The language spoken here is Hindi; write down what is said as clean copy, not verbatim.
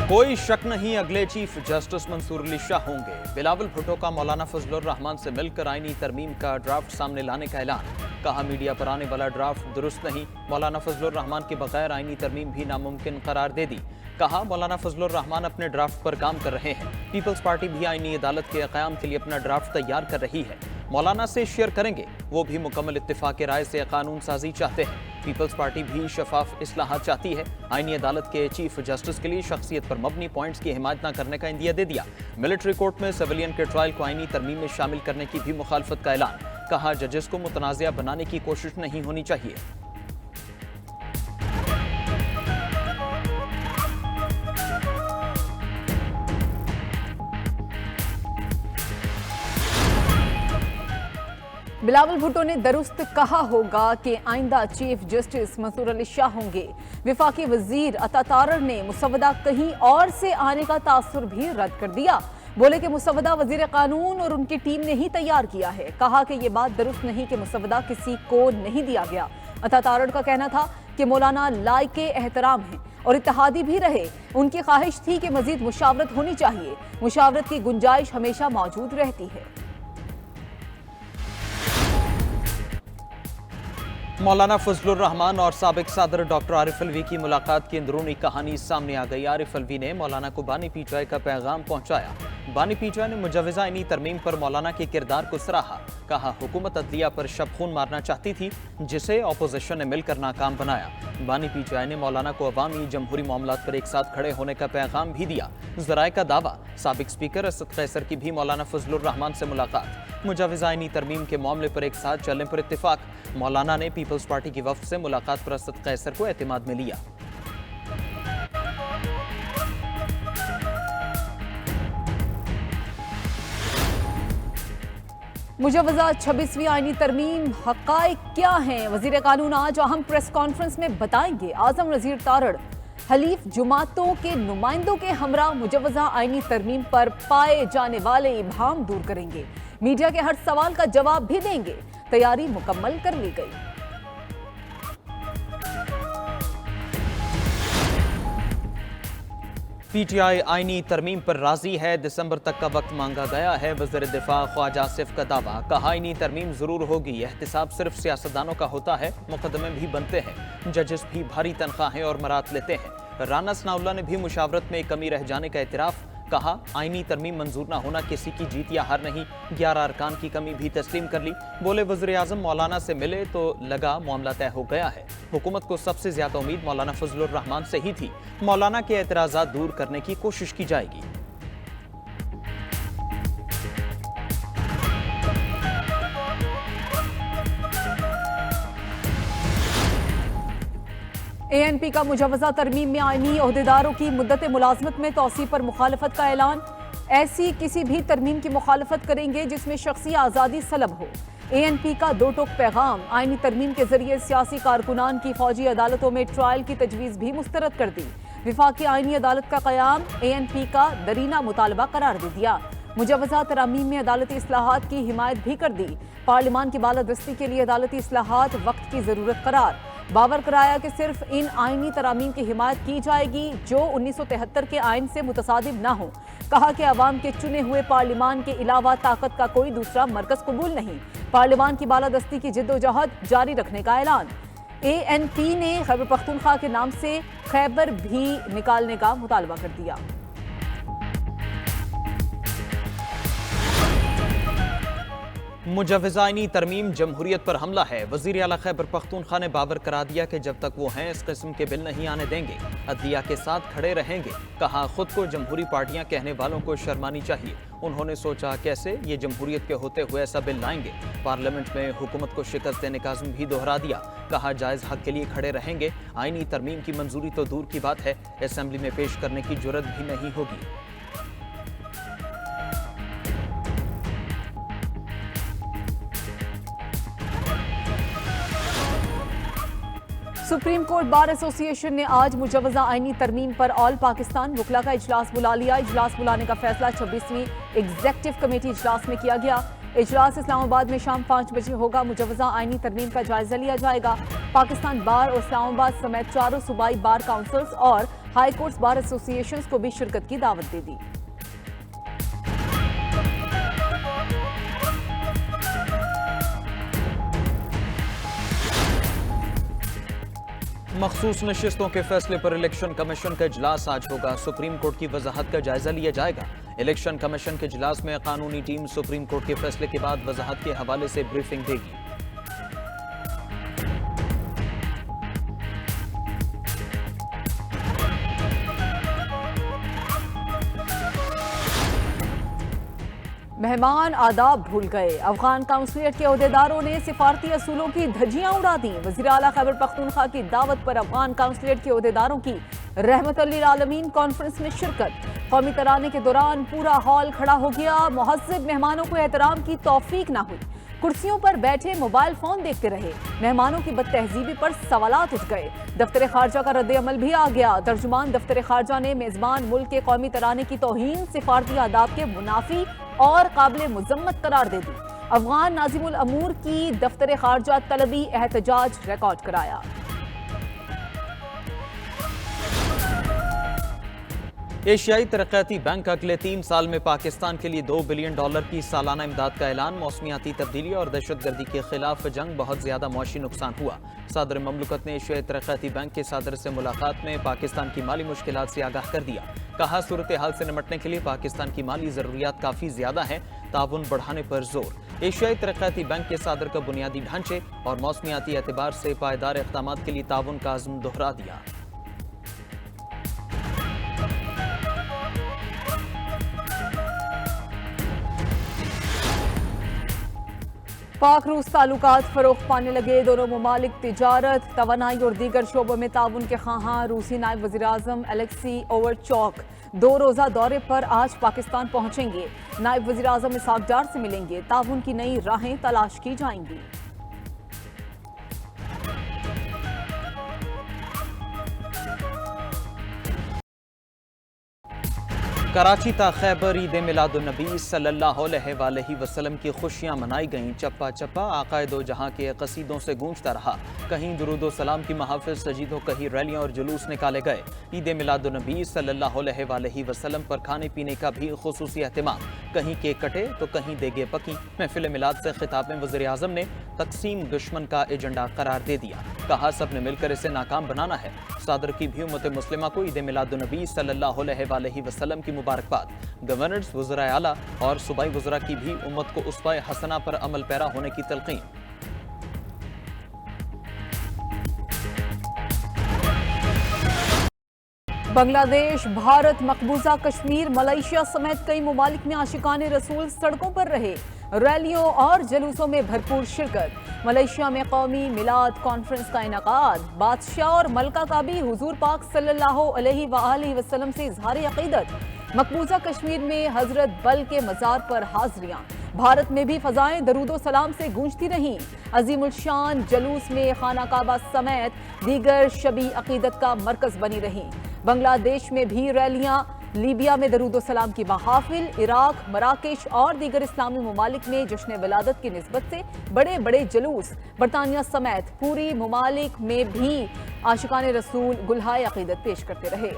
कोई शक नहीं, अगले चीफ जस्टिस मंसूर अली शाह होंगे। बिलावल भुट्टो का मौलाना फजलुर रहमान से मिलकर आईनी तरमीम का ड्राफ्ट सामने लाने का ऐलान। कहा, मीडिया पर आने वाला ड्राफ्ट दुरुस्त नहीं। मौलाना फजलुर रहमान के बगैर आईनी तरमीम भी नामुमकिन करार दे दी। कहा, मौलाना फजलुर रहमान अपने ड्राफ्ट पर काम कर रहे हैं। पीपल्स पार्टी भी आईनी अदालत के क़याम के लिए अपना ड्राफ्ट तैयार कर रही है। मौलाना से शेयर करेंगे। वो भी मुकम्मल इत्तेफाक राय से कानून साजी चाहते हैं। पीपल्स पार्टी भी शफाफ इस्लाहात चाहती है। आईनी अदालत के चीफ जस्टिस के लिए शख्सियत पर मबनी पॉइंट्स की हिमायत न करने का इंदिया दे दिया। मिलिट्री कोर्ट में सिविलियन के ट्रायल को आईनी तरमीम में शामिल करने की भी मुखालफत का ऐलान। कहा, जजेस को मुतनाज़िया बनाने की कोशिश नहीं होनी चाहिए। बिलावल भुट्टो ने दुरुस्त कहा होगा कि आइंदा चीफ जस्टिस मंसूर अली शाह होंगे। विफाकी वजीर अता तारड़ ने मुसवदा कहीं और से आने का तासुर भी रद्द कर दिया। बोले कि मुसवदा वजीर कानून और उनकी टीम ने ही तैयार किया है। कहा कि यह बात दुरुस्त नहीं कि मुसवदा किसी को नहीं दिया गया। अता तारड़ का कहना था कि मौलाना लायके एहतराम हैं और इत्तेहादी भी रहे। उनकी ख्वाहिश थी कि मजीद मुशावरत होनी चाहिए। मुशावरत की गुंजाइश हमेशा मौजूद रहती है। मौलाना फजलुर रहमान और साबिक सदर डॉक्टर आरिफ अलवी की मुलाकात की अंदरूनी कहानी सामने आ गई। आरिफ अलवी ने मौलाना को बानी पीटीआई का पैगाम पहुंचाया। बानी पीटीआई ने मुजवजा आईनी तरमीम पर मौलाना के किरदार को सराहा। कहा, हुकूमत अदलिया पर शब खून मारना चाहती थी, जिसे अपोजिशन ने मिलकर नाकाम बनाया। बानी पीटीआई ने मौलाना को अवामी जमहूरी मामलात पर एक साथ खड़े होने का पैगाम भी दिया। ज़राए का दावा, साबिक स्पीकर असद कैसर की भी मौलाना फजलुर रहमान से मुलाकात। मुजवजा आईनी तरमीम के मामले पर एक साथ चलने पर इत्तेफाक। मौलाना ने पीपल्स पार्टी की वफ्द से मुलाकात पर असद कैसर को एतमाद में लिया। मुजवजा 26वीं आईनी तरमीम हक़ाइक़ क्या हैं? वज़ीर कानून आज अहम प्रेस कॉन्फ्रेंस में बताएंगे। आज़म वज़ीर तारड़ हलीफ जुमातों के नुमाइंदों के हमरा मुजवजा आईनी तरमीम पर पाए जाने वाले इबहाम दूर करेंगे। मीडिया के हर सवाल का जवाब भी देंगे। तैयारी मुकम्मल कर ली गई। पीटीआई आईनी तरमीम पर राजी है। दिसंबर तक का वक्त मांगा गया है। वज़ीर दिफा ख्वाजा आसिफ का दावा। कहा, आईनी तरमीम जरूर होगी। एहतिसाब सिर्फ सियासतदानों का होता है। मुकदमे भी बनते हैं। जजेस भी भारी तनख्वाहें और मरात लेते हैं। राना सनाउल्लाह ने भी मुशावरत में कमी रह जाने का एतराफ़। कहा, आईनी तरमीम मंजूर न होना किसी की जीत या हार नहीं। 11 अरकान की कमी भी तस्लीम कर ली। बोले, वज़ीर आज़म मौलाना से मिले तो लगा मामला तय हो गया है। हुकूमत को सबसे ज्यादा उम्मीद मौलाना फजलुर रहमान से ही थी। मौलाना के एतराज़ात दूर करने की कोशिश की जाएगी। ANP का मुजवजा तरमीम में आईनी ओहदेदारों की मुद्दत मुलाजमत में तौसी पर मुखालफत का ऐलान। ऐसी किसी भी तरमीम की मुखालफत करेंगे जिसमें शख्सी आज़ादी सलब हो। ANP का दो टोक पैगाम। आईनी तरमीम के जरिए सियासी कारकुनान की फौजी अदालतों में ट्रायल की तजवीज़ भी मुस्तरद कर दी। विफाकी आईनी अदालत का क़याम ANP का दरीना मुतालबा करार दे दिया। मुजवजा तरमीम में अदालती इस्लाहात की हिमायत भी कर दी। पार्लिमान की बालादस्ती के लिए अदालती इस्लाहात वक्त की ज़रूरत करार। बावर कराया कि सिर्फ इन आईनी तरामीम की हिमायत की जाएगी जो 1973 के आइन से मुतसादिब ना हो। कहा कि अवाम के चुने हुए पार्लिमान के अलावा ताकत का कोई दूसरा मरकज कबूल नहीं। पार्लिमान की बालादस्ती की जिद्दोजहद जारी रखने का ऐलान। ANP ने खैबर पख्तूनख्वा के नाम से खैबर भी निकालने का मुतालबा कर दिया। मुजवजा आईनी तरमीम जमहूरियत पर हमला है। वज़ीर आला खैबर पख्तूनख्वा ने बावर करा दिया कि जब तक वो हैं इस किस्म के बिल नहीं आने देंगे। अदलिया के साथ खड़े रहेंगे। कहा, खुद को जमहूरी पार्टियां कहने वालों को शर्मानी चाहिए। उन्होंने सोचा कैसे ये जमहूरियत के होते हुए ऐसा बिल लाएंगे। पार्लियामेंट में हुकूमत को शिकस्त देने का अज़्म भी दोहरा दिया। कहा, जायज़ हक के लिए खड़े रहेंगे। आईनी तरमीम की मंजूरी तो दूर की बात है, असेंबली में पेश करने की जुर्रत भी नहीं होगी। सुप्रीम कोर्ट बार एसोसिएशन ने आज मुजवजा आईनी तरमीम पर ऑल पाकिस्तान वकला का इजलास बुला लिया। इजलास बुलाने का फैसला 26वीं एग्जेक्टिव कमेटी इजलास में किया गया। इजलास इस्लामाबाद में शाम 5 बजे होगा। मुजवजा आईनी तरमीम का जायजा लिया जाएगा। पाकिस्तान बार और इस्लामाबाद समेत चारों सूबाई बार काउंसिल्स और हाई कोर्ट्स बार एसोसिएशन को भी शिरकत की दावत दे दी। मखसूस नशिस्तों के फैसले पर इलेक्शन कमीशन का इजलास आज होगा। सुप्रीम कोर्ट की वजाहत का जायजा लिया जाएगा। इलेक्शन कमीशन के इजलास में कानूनी टीम सुप्रीम कोर्ट के फैसले के बाद वजाहत के हवाले से ब्रीफिंग देगी। मेहमान आदाब भूल गए। अफगान काउंसलेट के अहदेदारों ने सिफारती असूलों की धज्जियां उड़ा दी। वज़ीर आला खैबर पख्तूनख्वा की दावत पर अफगान काउंसलेट के अहदेदारों की रहमतुल लिल आलमीन कॉन्फ्रेंस में शिरकत। कौमी तराने के दौरान पूरा हॉल खड़ा हो गया। मुहज़्ज़ब मेहमानों को एहतराम की तौफीक ना हुई। कुर्सियों पर बैठे मोबाइल फोन देखते रहे। मेहमानों की बदतहजीबी पर सवालात उठ गए। दफ्तर खारजा का रद्द अमल भी आ गया। तर्जुमान दफ्तर खारजा ने मेजबान मुल्क के कौमी तराने की तौहीन सिफारती आदाब के मुनाफी और काबिल मुजम्मत करार दे दी। अफगान नाजिमुल अमूर की दफ्तर खारजा तलबी एहतजाज रिकॉर्ड कराया। एशियाई तरक्याती बैंक अगले 3 साल में पाकिस्तान के लिए $2 बिलियन की सालाना इमदाद का ऐलान। मौसमियाती तब्दीली और दहशतगर्दी के खिलाफ जंग बहुत ज्यादा मौशी नुकसान हुआ। सदर ममलकत ने एशियाई तरक्याती बैंक के सदर से मुलाकात में पाकिस्तान की माली मुश्किलात से आगाह कर दिया। कहा, सूरत हाल से निपटने के लिए पाकिस्तान की माली जरूरियात काफी ज्यादा है, ताउन बढ़ाने पर जोर। एशियाई तरक्याती बैंक के सदर का बुनियादी ढांचे और मौसमियाती एतबार से पायदार इक़दाम के लिए ताउन का अज़्म दोहरा दिया। पाक रूस ताल्लुकात फरोख पाने लगे। दोनों ममालिक तिजारत, तवानाई और दीगर शोबों में ताउन के ख्वाहां। रूसी नायब वज़ीर आज़म एलेक्सी ओवरचॉक 2 रोज़ा दौरे पर आज पाकिस्तान पहुंचेंगे। नायब वज़ीर आज़म इसहाक डार से मिलेंगे। ताउन की नई राहें तलाश की जाएंगी। कराची ता खैबर ईद मिलादुन्नबी सल्लल्लाहु अलैहि वसल्लम की खुशियां मनाई गईं। चप्पा चप्पा आकाए दो जहां के कसीदों से गूंजता रहा। कहीं दुरूदो सलाम की महफिल सजी तो कहीं रैलियां और जुलूस निकाले गए। ईद मिलादुन्नबी सल्लल्लाहु अलैहि वसल्लम पर खाने पीने का भी खुसूसी एहतमाम। कहीं केक कटे तो कहीं देगे पकी। महफिल मिलाद से खिताब में वज़ीर आज़म ने तकसीम दुश्मन का एजेंडा करार दे दिया। कहा, सब ने मिलकर इसे नाकाम बनाना है। सदर की भी उम्मत मुस्लिमा को ईद मिलादुन्नबी सल्लल्लाहु अलैहि वसल्लम की मुबारकबाद। गवर्नर्स, वज़राए आला और सूबाई वज़रा की भी उम्मत को उस्वा हसना पर अमल पैरा होने की तलकीन। बांग्लादेश, भारत, मकबूजा कश्मीर, मलेशिया समेत कई ममालिक में आशिकाने रसूल सड़कों पर रहे। रैलियों और जुलूसों में भरपूर शिरकत। मलेशिया में कौमी मिलाद कॉन्फ्रेंस का इनेकाद। बादशाह और मलका का भी हुजूर पाक सल्लल्लाहु अलैहि वसल्लम से इजहार अकीदत। मकबूजा कश्मीर में हजरत बल के मज़ार पर हाजिरियां। भारत में भी फजाएं दरूदो सलाम से गूंजती रहीं। अजीमुल शान जुलूस में खाना काबा समेत दीगर शबी अकीदत का मरकज बनी रहीं। बांग्लादेश में भी रैलियां। लीबिया में दरूदो सलाम की महाफिल। इराक, मराकेश और दीगर इस्लामी ममालिक में जश्न विलादत की निस्बत से बड़े बड़े जुलूस। बरतानिया समेत पूरी ममालिक में भी आशिकाने रसूल गुलहाए अकीदत पेश करते रहे।